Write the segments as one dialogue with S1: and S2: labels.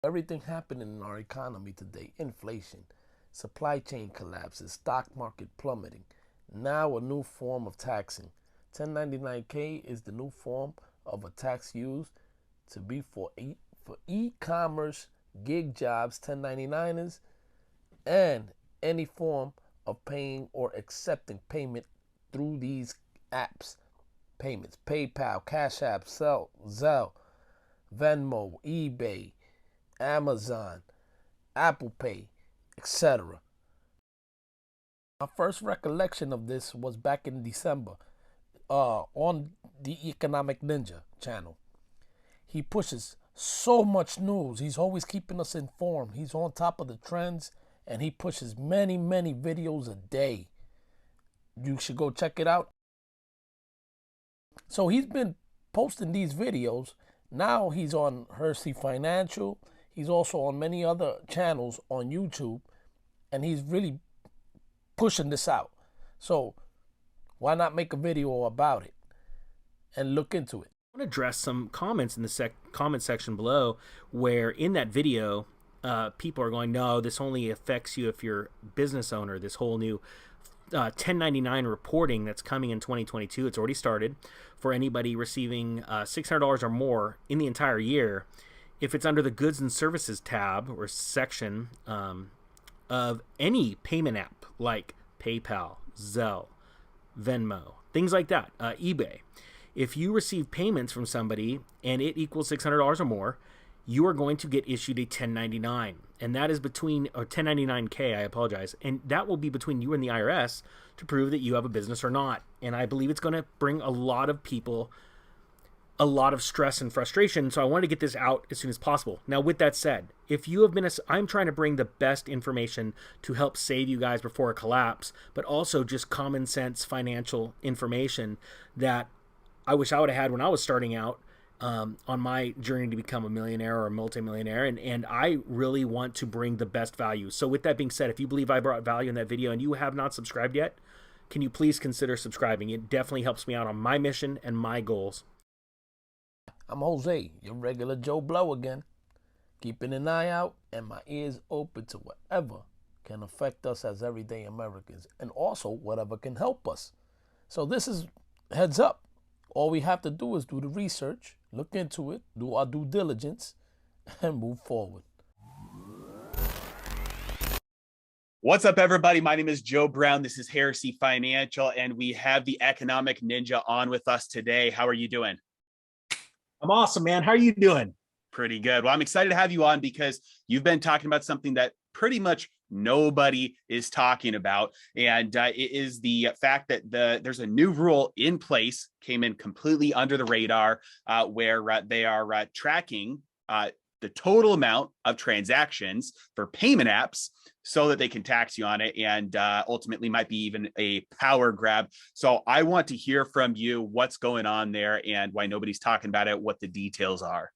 S1: Everything happening in our economy today: inflation, supply chain collapses, stock market plummeting. Now a new form of taxing. 1099K is the new form of a tax used to be for e-commerce, gig jobs, 1099ers, and any form of paying or accepting payment through these apps. Payments: PayPal, Cash App, Zelle, Venmo, eBay, Amazon, Apple Pay, etc. My first recollection of this was back in December on the Economic Ninja channel. He pushes so much news. He's always keeping us informed. He's on top of the trends, and he pushes many, many videos a day. You should go check it out. So he's been posting these videos. Now he's on Hersey Financial. He's also on many other channels on YouTube, and he's really pushing this out. So why not make a video about it and look into it?
S2: I want to address some comments in the comment section below, where in that video, people are going, no, this only affects you if you're a business owner. This whole new 1099 reporting that's coming in 2022, it's already started for anybody receiving $600 or more in the entire year. If it's under the goods and services tab or section of any payment app like PayPal, Zelle, Venmo, things like that, eBay. If you receive payments from somebody and it equals $600 or more, you are going to get issued a 1099. And that is between, or 1099K, I apologize. And that will be between you and the IRS to prove that you have a business or not. And I believe it's going to bring a lot of people a lot of stress and frustration. So I want to get this out as soon as possible. Now, with that said, if you have been, I'm trying to bring the best information to help save you guys before a collapse, but also just common sense financial information that I wish I would have had when I was starting out on my journey to become a millionaire or a multimillionaire. And I really want to bring the best value. So with that being said, if you believe I brought value in that video and you have not subscribed yet, can you please consider subscribing? It definitely helps me out on my mission and my goals.
S1: I'm Jose, your regular Joe Blow again, keeping an eye out and my ears open to whatever can affect us as everyday Americans, and also whatever can help us. So this is heads up. All we have to do is do the research, look into it, do our due diligence, and move forward.
S3: What's up, everybody? My name is Joe Brown. This is Heresy Financial, and we have the Economic Ninja on with us today. How are you doing?
S2: I'm awesome, man. How are you doing?
S3: Pretty good. Well, I'm excited to have you on because you've been talking about something that pretty much nobody is talking about, and it is the fact that there's a new rule in place, came in completely under the radar, where they are tracking the total amount of transactions for payment apps so that they can tax you on it, and ultimately might be even a power grab. So I want to hear from you what's going on there and why nobody's talking about it, what the details are.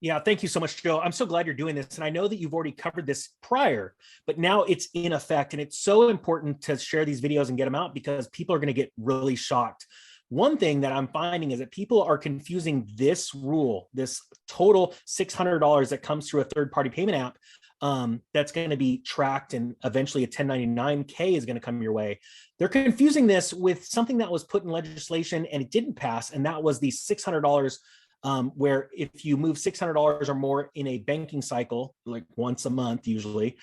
S2: Yeah, thank you so much, Joe. I'm so glad you're doing this. And I know that you've already covered this prior, but now it's in effect. And it's so important to share these videos and get them out because people are going to get really shocked. One thing that I'm finding is that people are confusing this rule, this total $600 that comes through a third-party payment app, that's going to be tracked, and eventually a 1099K is going to come your way. They're confusing this with something that was put in legislation and it didn't pass, and that was the $600, where if you move $600 or more in a banking cycle, like once a month usually,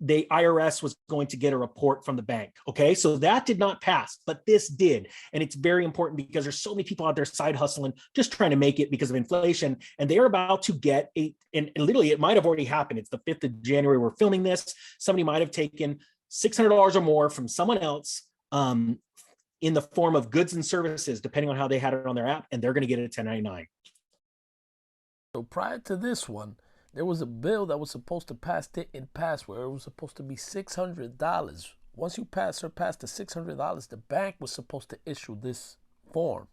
S2: the IRS was going to get a report from the bank. Okay, so that did not pass, but this did. And it's very important because there's so many people out there side hustling, just trying to make it because of inflation. And they are about to get and literally it might have already happened. It's the 5th of January. We're filming this. Somebody might have taken $600 or more from someone else in the form of goods and services, depending on how they had it on their app, and they're going to get a 1099.
S1: So prior to this one, there was a bill that was supposed to pass, didn't pass, where it was supposed to be $600. Once you surpass the $600, the bank was supposed to issue this form.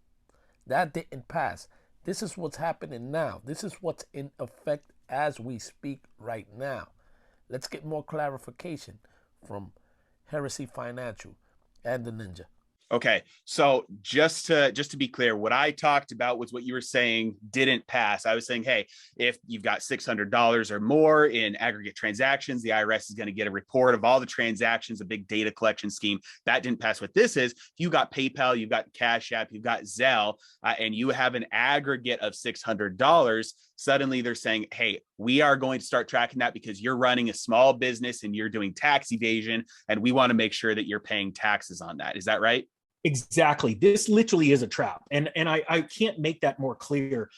S1: That didn't pass. This is what's happening now. This is what's in effect as we speak right now. Let's get more clarification from Heresy Financial and the Ninja.
S3: Okay, so just to be clear, what I talked about was what you were saying didn't pass. I was saying, hey, if you've got $600 or more in aggregate transactions, the IRS is going to get a report of all the transactions, a big data collection scheme. That didn't pass. What this is, if you got PayPal, you've got Cash App, you've got Zelle, and you have an aggregate of $600, suddenly they're saying, hey, we are going to start tracking that because you're running a small business and you're doing tax evasion, and we want to make sure that you're paying taxes on that. Is that right?
S4: Exactly. This literally is a trap. And I can't make that more clear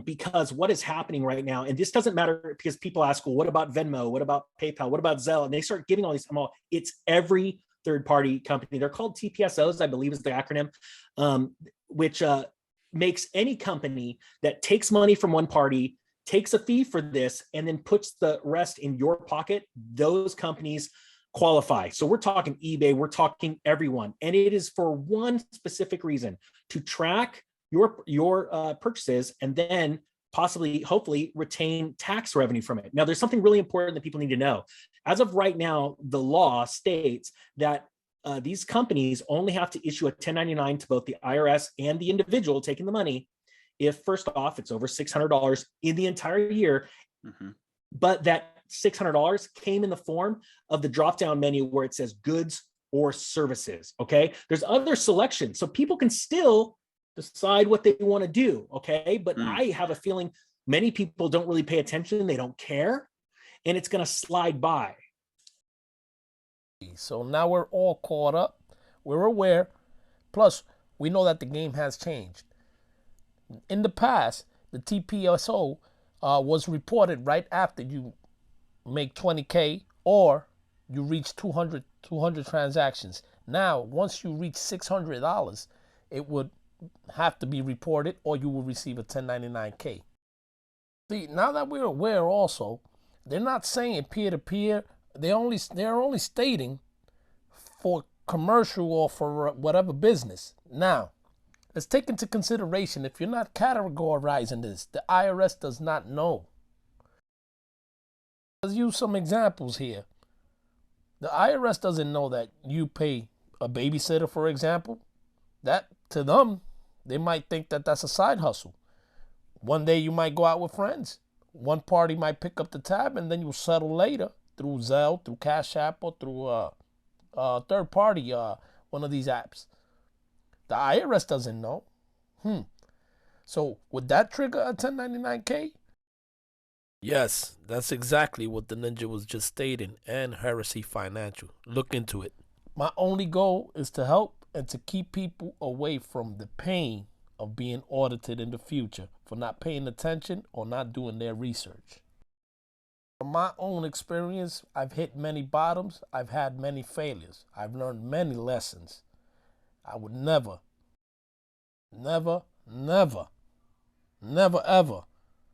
S4: because what is happening right now, and this doesn't matter because people ask, well, what about Venmo? What about PayPal? What about Zelle? And they start giving all these, it's every third-party company. They're called TPSOs, I believe is the acronym, which makes any company that takes money from one party, takes a fee for this, and then puts the rest in your pocket. Those companies qualify. So we're talking eBay, we're talking everyone, and it is for one specific reason: to track your purchases and then possibly, hopefully, retain tax revenue from it. Now, there's something really important that people need to know. As of right now, the law states that these companies only have to issue a 1099 to both the IRS and the individual taking the money if, first off, it's over $600 in the entire year, but that $600 came in the form of the drop-down menu where it says goods or services. Okay, there's other selections, so people can still decide what they want to do. Okay, but I have a feeling many people don't really pay attention, they don't care, and it's going to slide by.
S1: So now we're all caught up, we're aware, plus we know that the game has changed. In the past, the TPSO was reported right after you make 20K or you reach 200 transactions. Now, once you reach $600, it would have to be reported or you will receive a 1099K. See, now that we're aware also, they're not saying peer-to-peer. They're only stating for commercial or for whatever business. Now, let's take into consideration, if you're not categorizing this, the IRS does not know. Let's use some examples here. The IRS doesn't know that you pay a babysitter, for example. That, to them, they might think that that's a side hustle. One day you might go out with friends. One party might pick up the tab and then you'll settle later through Zelle, through Cash App, or through third party, one of these apps. The IRS doesn't know. So would that trigger a 1099K? Yes, that's exactly what the ninja was just stating, and Heresy Financial. Look into it. My only goal is to help and to keep people away from the pain of being audited in the future for not paying attention or not doing their research. From my own experience, I've hit many bottoms. I've had many failures. I've learned many lessons. I would never, ever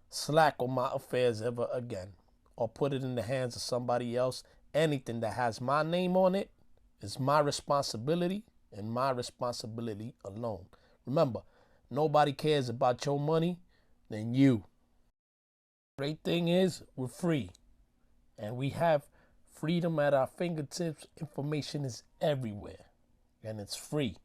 S1: slack on my affairs ever again or put it in the hands of somebody else. Anything that has my name on it is my responsibility and my responsibility alone. Remember, nobody cares about your money than you. Great thing is we're free and we have freedom at our fingertips. Information is everywhere and it's free.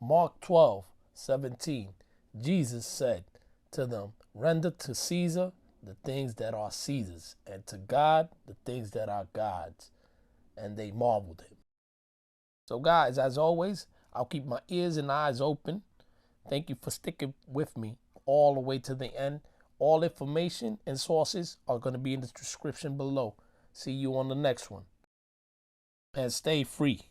S1: Mark 12:17, Jesus said to them, render to Caesar the things that are Caesar's, and to God the things that are God's. And they marveled him. So guys, as always, I'll keep my ears and eyes open. Thank you for sticking with me all the way to the end. All information and sources are going to be in the description below. See you on the next one. And stay free.